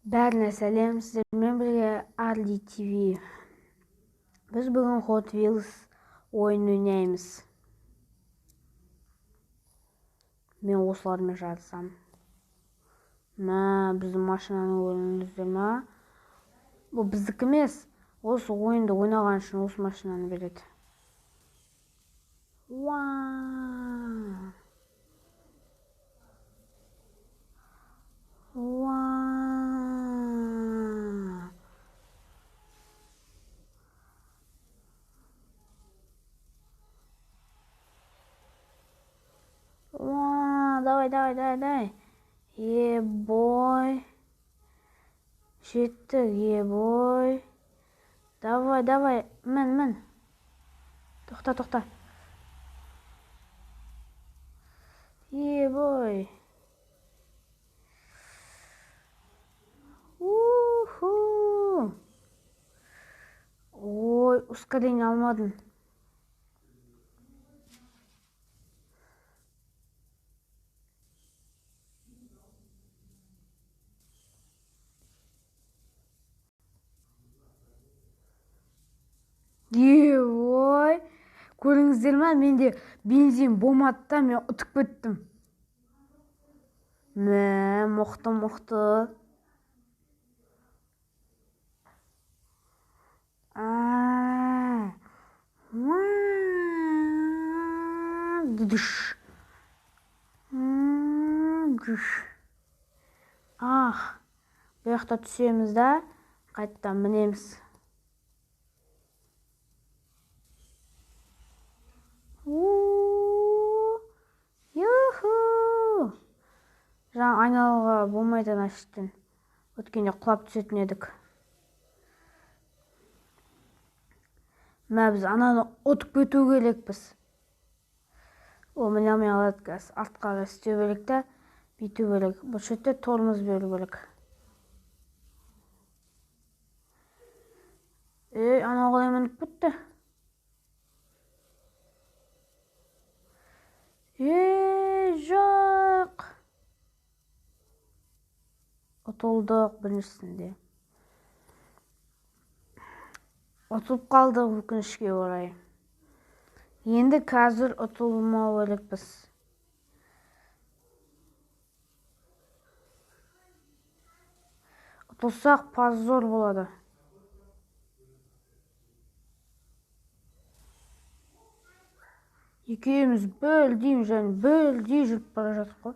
Бәріне сәлем, сіздермен бірге Arli TV. Біз бүгін Hot Wheels ойын ойнаймыз. Мен осылармен жарысам. Біздің машинаны көрдіңіздер ма? Бұл біздікі емес. Осы ойынды ойнаған үшін осы машинаны береді. Давай. Ебой. Жеттік, ебой. Давай. Мін. Тоқта. Ебой. Ой, ускорение алмадым. Ой, көрдіңіздер ма? Менде бензин болмады да, мен ұтып кеттім. Мықты. Бұл жақта түсеміз да, қайттан мінеміз. Жаңа айналуға болмайды аштын. Өткенде құлап түсетін едік. Біз ананы ұтып кету керекпіз. Ол міне алмай алады кәз. Артқа істеу керек та, бүйту керек. Бұл шетте тормоз беру керек. Ана қалай мініп кетті? Жоқ. Ұтылдық біріншісінде. Ұтылып қалдық өкінішке орай. Енді қазір ұтылмау керекпіз. Ұтылсақ позор болады. Екеуміз бөлдей жүріп бара жатық қой.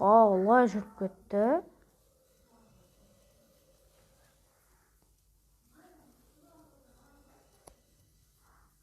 Қалай жүріп кетті?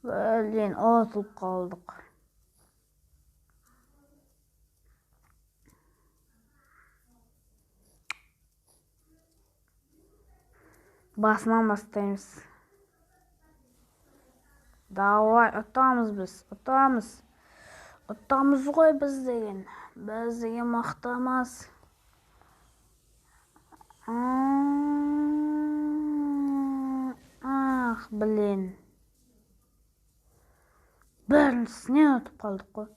Ұтылып қалдық. Басынан бастаймыз. Давай, ұтамыз біз, ұтамыз. Ұтамыз ғой біз деген. Біз деген мақтамас. Біріншісінен ұтып қалдық қой.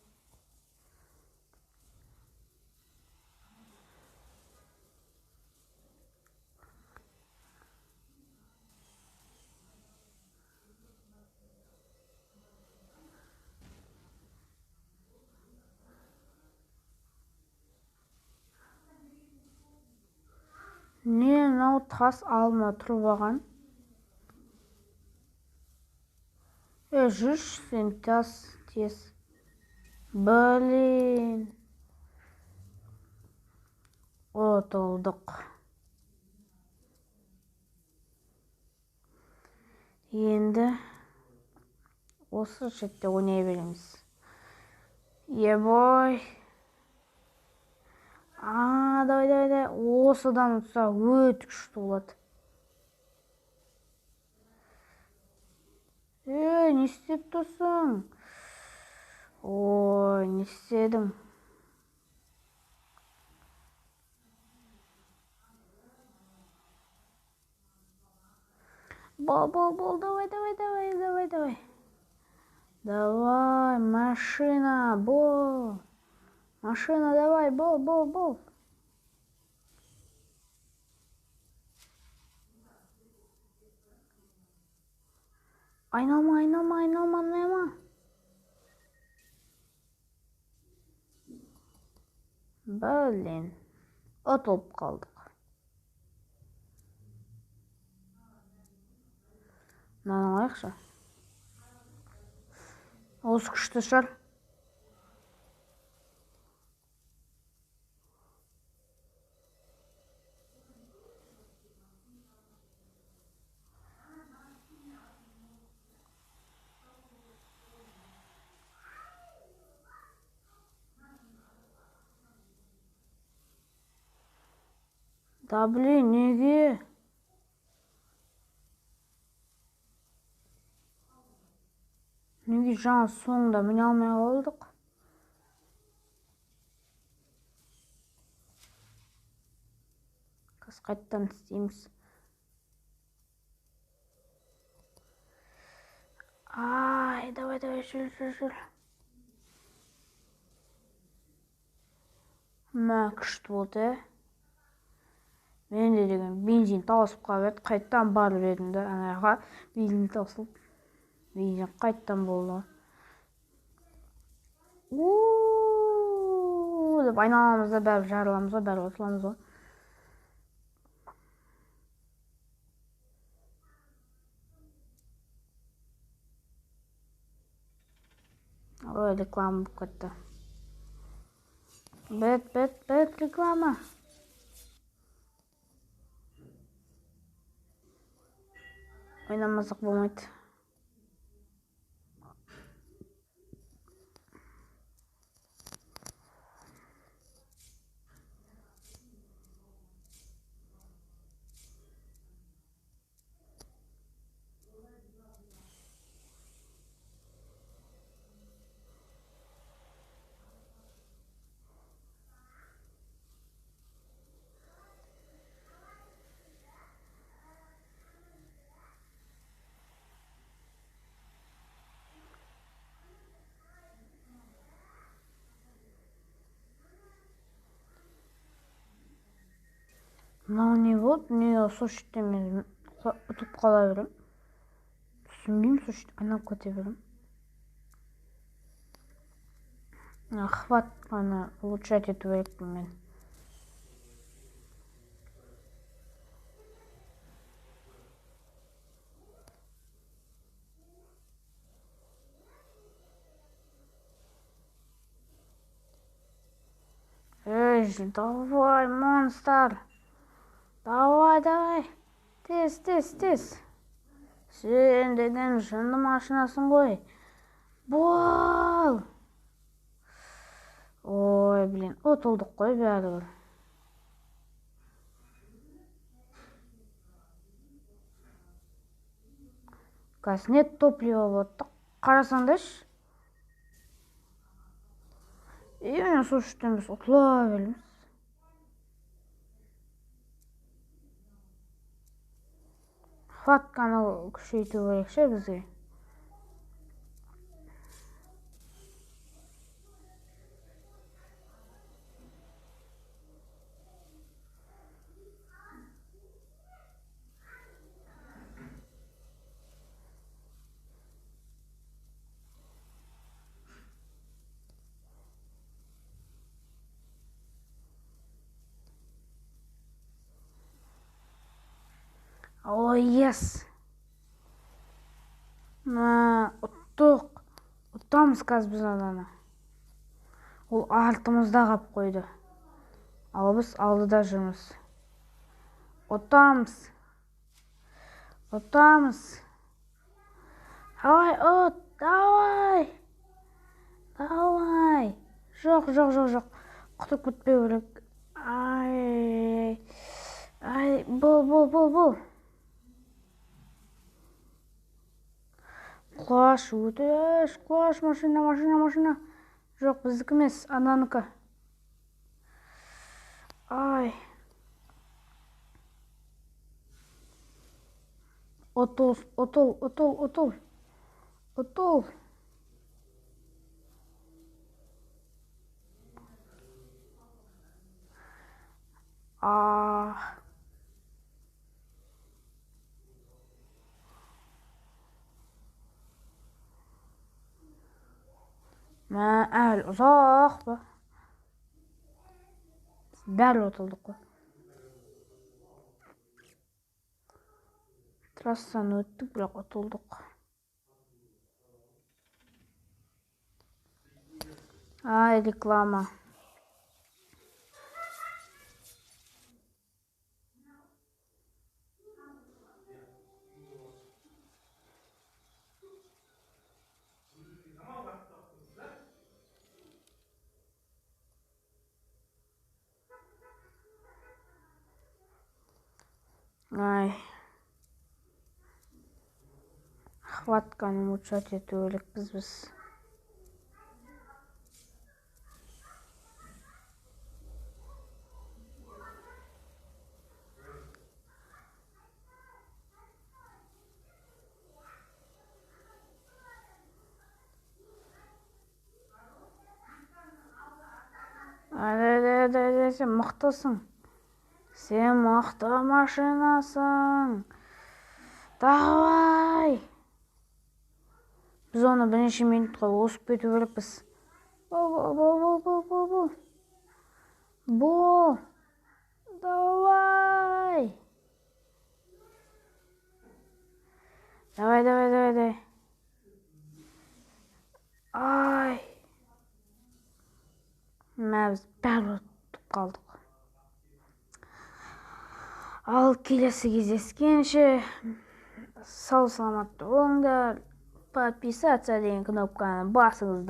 Мынау тас алма тұрып алған. Жүрші сен тас тез. Ұтылдық. Енді осы шетте ойнай береміз. Ебой. Давай. Осыдан ұтса өте күшті болады. Не істеп тұрсың? Ой, не істедің. Бол, давай. Давай, машина, бол. Машина, давай, бол. Айналма. Блин, ұтылып қалдық. Мынаны алайықшы. Осы күшті шығар. Да, блин, неге? Неге жаңа соңында міне алмай қалдық? Қазір қайттан істейміз. Ай, давай, жүр. Мә, күшті болды, Мен де деген бензин таусып қалып еді, қайттан барып едім да, анаяға бензин таусылып, бензин қайттан болды. Деп айналамызда бәрі жарыламыз ғой, бәрі ұтыламыз ғой. Ой, реклама болып кетті. Бет реклама. Ойнамасақ болмайды. Мынау не болды? Не сол шетте мен ұтып қала берем. Түсінбеймін, сол шетте айналып кете берем. Хват қана улучшать ету керекпін мен. Эй, давай, монстр! Давай. Тез. Сен деген жынды машинасың ғой. Бол! Ой, блин, ұтылдық қой бәрібір. Қазір нет топлива болды. Қарасаңдаршы. Мен сол шеттен біз ұтыла береміз. Хватканы күшейту керек ше бізге. Ой, ес! Ұттық. Ұттамыз қазір біз ананы. Ол артымызда қап қойды. Ал біз алдыда жүрміз. Ұттамыз. Давай, ұт! Давай! Жоқ. Құтып күтпеу керек. Ай, бол. Құлаш, машина. Жоқ, біздікі емес, ананікі. Ай. Отол. Мә, әлі ұзақ па. Бәрі отылдық қой. Трассаны өттік, бірақ отылдық. Ай, реклама. Ай. Хватканы мучат ету өлекпіз біз. Ай, сен мықтысың. Сен мықты машинасың. Давай! Біз оны бірнеше минутқа осып кету керекпіз. Бол. Давай! Давай. Ай! Мә, біз бәрі ұтып қалдық. Ал келесі кездескенше сау саламатта болыңдар. Подписаться деген кнопканы басыңыздар.